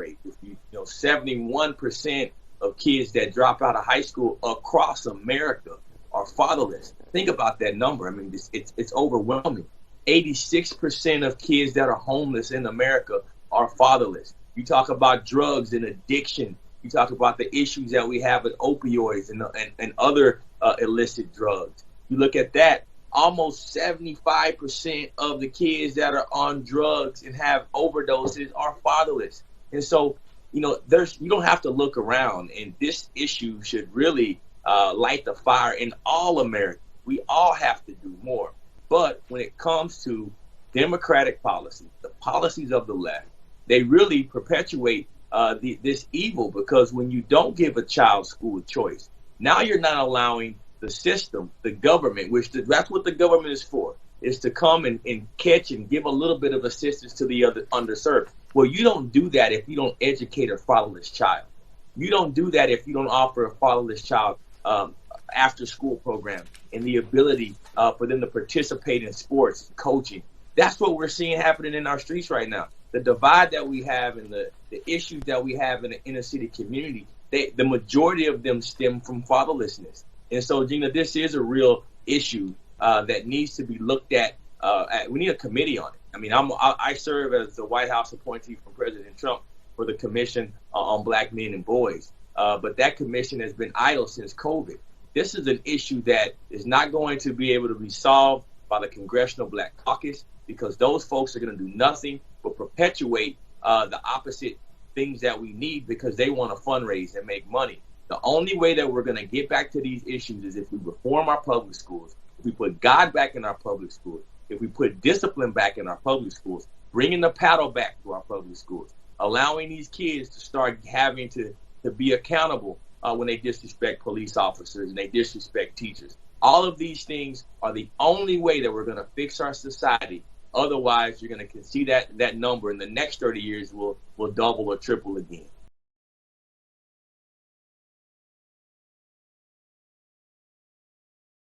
rate. If you know, 71% of kids that drop out of high school across America are fatherless. Think about that number. I mean, it's overwhelming. 86% of kids that are homeless in America are fatherless. You talk about drugs and addiction. You talk about the issues that we have with opioids and other illicit drugs. You look at that, almost 75% of the kids that are on drugs and have overdoses are fatherless. And so, you know, you don't have to look around, and this issue should really light the fire in all Americans. We all have to do more. But when it comes to democratic policy, the policies of the left, they really perpetuate this evil, because when you don't give a child school choice, now you're not allowing the system, the government, that's what the government is for, is to come and catch and give a little bit of assistance to the other underserved. Well, you don't do that if you don't educate a fatherless child. You don't do that if you don't offer a fatherless child after school program and the ability for them to participate in sports, coaching. That's what we're seeing happening in our streets right now. The divide that we have and the issues that we have in the inner city community, the majority of them stem from fatherlessness. And so, Gina, this is a real issue that needs to be looked at. We need a committee on it. I mean, I serve as the White House appointee from President Trump for the Commission on Black Men and Boys. But that commission has been idle since COVID. This is an issue that is not going to be able to be solved by the Congressional Black Caucus, because those folks are going to do nothing but perpetuate the opposite things that we need, because they want to fundraise and make money. The only way that we're going to get back to these issues is if we reform our public schools, if we put God back in our public schools, if we put discipline back in our public schools, bringing the paddle back to our public schools, allowing these kids to start having to be accountable when they disrespect police officers and they disrespect teachers. All of these things are the only way that we're going to fix our society. Otherwise, you're going to see that number in the next 30 years will double or triple again.